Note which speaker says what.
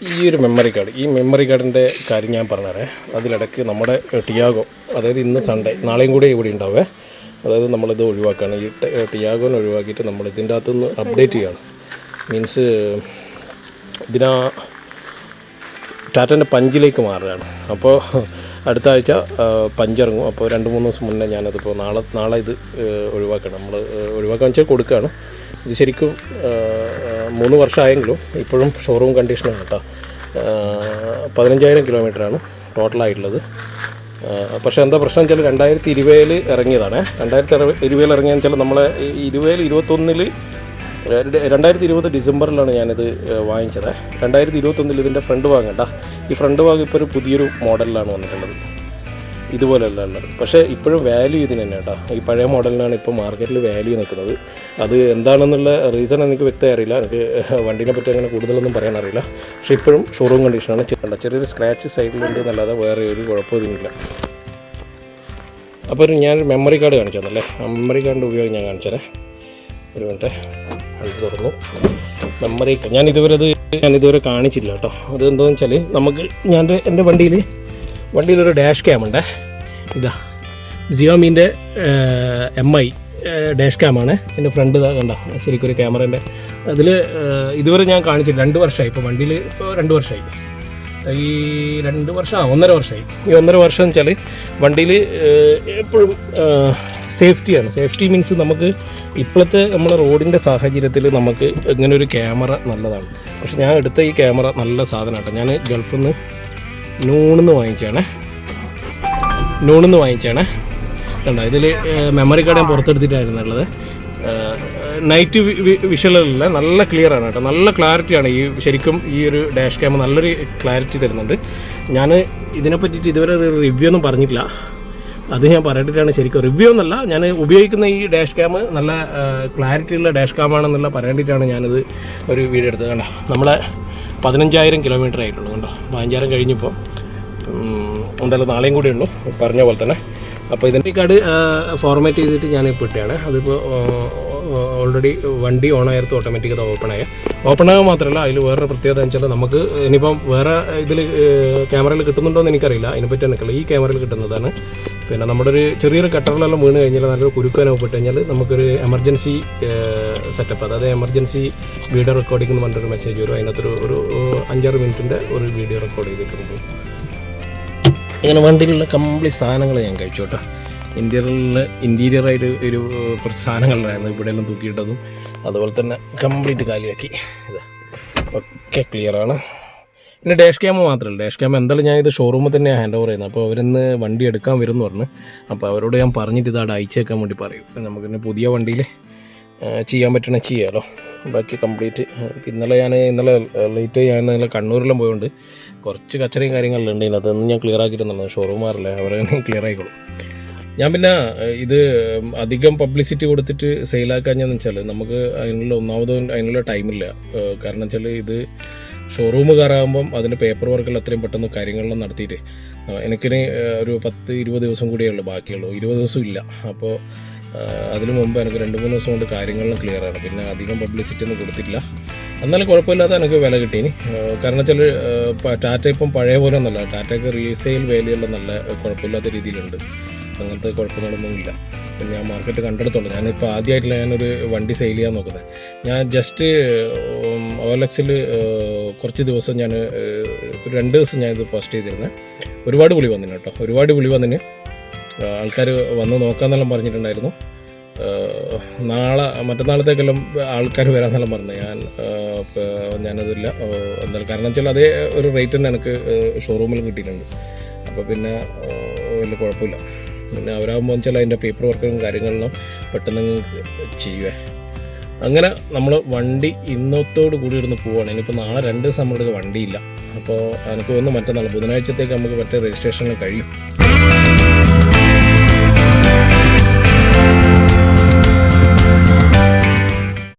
Speaker 1: ഈ ഒരു memory card, ഈ മെമ്മറി കാർഡിൻ്റെ കാര്യം ഞാൻ പറഞ്ഞുതരാം. അതിലിടയ്ക്ക് നമ്മുടെ ടിയാഗോ, അതായത് ഇന്ന് സൺഡേ, നാളെയും കൂടെ ഇവിടെ ഉണ്ടാവേ. അതായത് നമ്മളിത് ഒഴിവാക്കുകയാണ്. ഈ ടിയാഗോനെ ഒഴിവാക്കിയിട്ട് നമ്മൾ ഇതിൻ്റെ അകത്തുനിന്ന് അപ്ഡേറ്റ് ചെയ്യുകയാണ്. മീൻസ് ഇതിനാ ടാറ്റൻ്റെ പഞ്ചിലേക്ക് മാറുകയാണ്. അപ്പോൾ അടുത്ത ആഴ്ച പഞ്ചിറങ്ങും. അപ്പോൾ 2-3 ദിവസം മുന്നേ ഞാനതിപ്പോൾ നാളെ ഇത് ഒഴിവാക്കണം. നമ്മൾ ഒഴിവാക്കാന്ന് വെച്ചാൽ കൊടുക്കുകയാണ്. ഇത് ശരിക്കും 3 വർഷമായെങ്കിലും ഇപ്പോഴും ഷോറൂം കണ്ടീഷനാണ് കേട്ടോ. 15,000 കിലോമീറ്ററാണ് ടോട്ടലായിട്ടുള്ളത്. പക്ഷേ എന്താ പ്രശ്നം വെച്ചാൽ 2020 ഇറങ്ങിയതാണ്. 2020 ഇറങ്ങിയെന്ന് വെച്ചാൽ നമ്മളെ 2020 ഡിസംബറിലാണ് ഞാനിത് വാങ്ങിച്ചത്. 2021 ഇതിൻ്റെ ഫ്രണ്ട് ഭാഗം കേട്ടോ. ഈ ഫ്രണ്ട് ഭാഗം ഇപ്പോൾ ഒരു പുതിയൊരു മോഡലിലാണ് വന്നിട്ടുള്ളത്. ഇതുപോലെയല്ല ഉള്ളത്. പക്ഷേ ഇപ്പോഴും വാല്യൂ ഇതിന് തന്നെ കേട്ടോ. ഈ പഴയ മോഡലിനാണ് ഇപ്പോൾ മാർക്കറ്റിൽ വാല്യൂ നിൽക്കുന്നത്. അത് എന്താണെന്നുള്ള റീസൺ എനിക്ക് വ്യക്തമായി അറിയില്ല. എനിക്ക് വണ്ടീനെ പറ്റി അങ്ങനെ കൂടുതലൊന്നും പറയാനറിയില്ല. പക്ഷേ ഇപ്പോഴും ഷോറൂം കണ്ടീഷനാണ്. ചെറിയൊരു സ്ക്രാച്ച് സൈഡിലുണ്ട് എന്നല്ലാതെ വേറെ ഒരു കുഴപ്പമൊന്നുമില്ല. അപ്പോൾ ഞാനൊരു മെമ്മറി കാർഡ് കാണിച്ചു തന്നല്ലേ. മെമ്മറി കാർഡിൻ്റെ ഉപയോഗം ഞാൻ കാണിച്ചുതരാം. ഒരു മിനിറ്റ്, അത് തുറന്നു. മെമ്മറി ഞാനിതുവരെ കാണിച്ചില്ല കേട്ടോ. അത് എന്താണെന്ന് വെച്ചാൽ നമുക്ക് എൻ്റെ വണ്ടിയിലൊരു ഡാഷ് ക്യാം ഉണ്ട്. ഇതാ സിയോമീൻ്റെ MI ഡാഷ് ക്യാമാണ്. എൻ്റെ ഫ്രണ്ട് ഇതാ കണ്ട ശരിക്കും ഒരു ക്യാമറേൻ്റെ. അതിൽ ഇതുവരെ ഞാൻ കാണിച്ചില്ല. 2 വർഷമായി ഇപ്പോൾ വണ്ടിയിൽ. ഇപ്പോൾ 2 വർഷമായി. ഈ 2 വർഷം 1.5 വർഷമായി. ഈ 1.5 വർഷം എന്ന് വെച്ചാൽ വണ്ടിയിൽ എപ്പോഴും സേഫ്റ്റിയാണ്. സേഫ്റ്റി മീൻസ് നമുക്ക് ഇപ്പോഴത്തെ നമ്മുടെ റോഡിൻ്റെ സാഹചര്യത്തിൽ നമുക്ക് ഇങ്ങനെ ഒരു ക്യാമറ നല്ലതാണ്. പക്ഷെ ഞാൻ എടുത്ത ഈ ക്യാമറ നല്ല സാധനമാണ്. ഞാൻ ഗൾഫിൽ നിന്ന് നൂണിന്ന് വാങ്ങിച്ചാണ് കണ്ടോ. ഇതിൽ മെമ്മറി കാർഡ് ഞാൻ പുറത്തെടുത്തിട്ടായിരുന്നുള്ളത്. നൈറ്റ് വിഷ്വലല്ല, നല്ല ക്ലിയർ ആണ് കേട്ടോ. നല്ല ക്ലാരിറ്റിയാണ്. ശരിക്കും ഈ ഒരു ഡാഷ് ക്യാമ നല്ലൊരു ക്ലാരിറ്റി തരുന്നുണ്ട്. ഞാൻ ഇതിനെ പറ്റിയിട്ട് ഇതുവരെ ഒരു റിവ്യൂ ഒന്നും പറഞ്ഞിട്ടില്ല. അത് ഞാൻ പറയേണ്ടിയിട്ടാണ്. ശരിക്കും റിവ്യൂ ഒന്നല്ല, ഞാൻ ഉപയോഗിക്കുന്ന ഈ ഡാഷ് ക്യാം നല്ല ക്ലാരിറ്റിയുള്ള ഡാഷ് ക്യാമാണെന്നുള്ള പറയേണ്ടിയിട്ടാണ് ഞാനിത് ഒരു വീഡിയോ എടുത്തത്. കണ്ടോ നമ്മളെ 15,000 കിലോമീറ്റർ ആയിട്ടുള്ളൂ. കണ്ടോ 15,000 കഴിഞ്ഞപ്പോൾ എന്തായാലും നാളെയും കൂടെ ഉള്ളൂ പറഞ്ഞ പോലെ തന്നെ. അപ്പോൾ ഇതിൻ്റെ കാർഡ് ഫോർമാറ്റ് ചെയ്തിട്ട് ഞാനിപ്പോൾ ഇട്ടാണ്. അതിപ്പോൾ ഓൾറെഡി വണ്ടി ഓണായിരുന്നു. ഓട്ടോമാറ്റിക് അത് ഓപ്പണാകുക മാത്രമല്ല, അതിൽ വേറൊരു പ്രത്യേകത എന്ന് വെച്ചാൽ നമുക്ക് ഇനിയിപ്പം വേറെ ഇതിൽ ക്യാമറയിൽ കിട്ടുന്നുണ്ടോ എന്ന് എനിക്കറിയില്ല. അതിനെപ്പറ്റി എനിക്കല്ല. ഈ ക്യാമറയിൽ കിട്ടുന്നതാണ്. പിന്നെ നമ്മുടെ ഒരു ചെറിയൊരു കട്ടറിലെല്ലാം വീണ് കഴിഞ്ഞാൽ നല്ലൊരു കുരുക്കാനൊക്കെ കഴിഞ്ഞാൽ നമുക്കൊരു എമർജൻസി സെറ്റപ്പ്, അതായത് എമർജൻസി വീഡിയോ റെക്കോർഡിംഗ് എന്ന് പറഞ്ഞൊരു മെസ്സേജ് വരും. അതിനകത്തൊരു 5-6 മിനിറ്റിൻ്റെ ഒരു വീഡിയോ റെക്കോർഡ് ചെയ്തിട്ടുണ്ട്. ഇങ്ങനെ വണ്ടിയിലുള്ള കംപ്ലീറ്റ് സാധനങ്ങൾ ഞാൻ കഴിച്ചു കേട്ടോ. ഇൻറ്റീരിയറായിട്ട് ഒരു കുറച്ച് സാധനങ്ങളുണ്ടായിരുന്നു ഇവിടെയെല്ലാം തൂക്കിയിട്ടതും. അതുപോലെ തന്നെ കംപ്ലീറ്റ് കാലിയാക്കി. ഇത് ഒക്കെ ക്ലിയറാണ്. പിന്നെ ഡാഷ് ക്യാമ മാത്രമല്ല, ഡാഷ് ക്യാമ എന്തായാലും ഞാനിത് ഷോറൂമിൽ തന്നെ ഹാൻഡ് ഓവർ ചെയ്യുന്നത്. അപ്പോൾ അവരിന്ന് വണ്ടി എടുക്കാൻ വരും എന്ന് പറഞ്ഞു. അപ്പോൾ അവരോട് ഞാൻ പറഞ്ഞിട്ട് ഇത് അയച്ചേക്കാൻ വേണ്ടി പറയും. നമുക്കിന്ന് പുതിയ വണ്ടിയിൽ ചെയ്യാൻ പറ്റണേ ചെയ്യാമല്ലോ. ബാക്കി കംപ്ലീറ്റ് ഇന്നലെ ലേറ്റ് ഞാൻ ഇന്നലെ കണ്ണൂരിലും പോയതുകൊണ്ട് കുറച്ച് കച്ചറയും കാര്യങ്ങളിലും ഉണ്ട്. അതൊന്നും ഞാൻ ക്ലിയർ ആക്കിയിട്ടുണ്ടെന്ന് ഷോറൂമാറില്ലേ, അവരെ ക്ലിയർ ആയിക്കോളും. ഞാൻ പിന്നെ ഇത് അധികം പബ്ലിസിറ്റി കൊടുത്തിട്ട് സെയിലാക്കാഞ്ഞെന്ന് വെച്ചാൽ നമുക്ക് അതിനുള്ള ടൈമില്ല. കാരണം വെച്ചാൽ ഇത് ഷോറൂം കയറാകുമ്പം അതിൻ്റെ പേപ്പർ വർക്കിൽ അത്രയും പെട്ടെന്ന് കാര്യങ്ങളെല്ലാം നടത്തിയിട്ട് എനിക്കിനി ഒരു 10-20 ദിവസം കൂടിയേ ഉള്ളൂ, ബാക്കിയുള്ളൂ. 20 ദിവസം ഇല്ല. അപ്പോൾ അതിനു മുമ്പ് എനിക്ക് 2-3 ദിവസം കൊണ്ട് കാര്യങ്ങളെല്ലാം ക്ലിയറാണ്. പിന്നെ അധികം പബ്ലിസിറ്റി ഒന്നും കൊടുത്തിട്ടില്ല. എന്നാലും കുഴപ്പമില്ലാതെ എനിക്ക് വില കിട്ടീനി. കാരണം വെച്ചാൽ ടാറ്റ ഇപ്പം പഴയ പോലെ ഒന്നല്ല. ടാറ്റയ്ക്ക് റീസെയിൽ വാല്യൂയെല്ലാം നല്ല കുഴപ്പമില്ലാത്ത രീതിയിലുണ്ട്. അങ്ങനത്തെ കുഴപ്പങ്ങളൊന്നും ഇല്ല. പിന്നെ ഞാൻ മാർക്കറ്റ് കണ്ടെടുത്തോളൂ. ഞാനിപ്പോൾ ആദ്യമായിട്ടില്ല ഞാനൊരു വണ്ടി സെയിൽ ചെയ്യാൻ നോക്കുന്നത്. ഞാൻ ജസ്റ്റ് OLX കുറച്ച് ദിവസം 2 ദിവസം ഞാനിത് പോസ്റ്റ് ചെയ്തിരുന്നത്. ഒരുപാട് വിളി വന്നിന് കേട്ടോ. ഒരുപാട് വിളി വന്നിന്. ആൾക്കാർ വന്ന് നോക്കാമെന്നെല്ലാം പറഞ്ഞിട്ടുണ്ടായിരുന്നു. മറ്റന്നാളത്തേക്കെല്ലാം ആൾക്കാർ വരാമെന്നെല്ലാം പറഞ്ഞു. ഞാനതില്ല എന്തായാലും. കാരണം വെച്ചാൽ അതേ ഒരു റേറ്റ് തന്നെ എനിക്ക് ഷോറൂമിൽ കിട്ടിയിട്ടുണ്ട്. അപ്പോൾ പിന്നെ വലിയ കുഴപ്പമില്ല. പിന്നെ അവരാകുമ്പോൾ വെച്ചാൽ അതിൻ്റെ പേപ്പർ വർക്കും കാര്യങ്ങളെല്ലാം പെട്ടെന്ന് ചെയ്യുവേ. അങ്ങനെ നമ്മൾ വണ്ടി ഇന്നത്തോട് കൂടി ഇരുന്ന് പോവുകയാണ്. ഇനിയിപ്പോൾ നാളെ 2 ദിവസം നമ്മുടെ വണ്ടിയില്ല. അപ്പോൾ എനിക്ക് തോന്നുന്നു മറ്റന്നാൾ ബുധനാഴ്ചത്തേക്ക് നമുക്ക് മറ്റേ രജിസ്ട്രേഷനിൽ കഴിയും.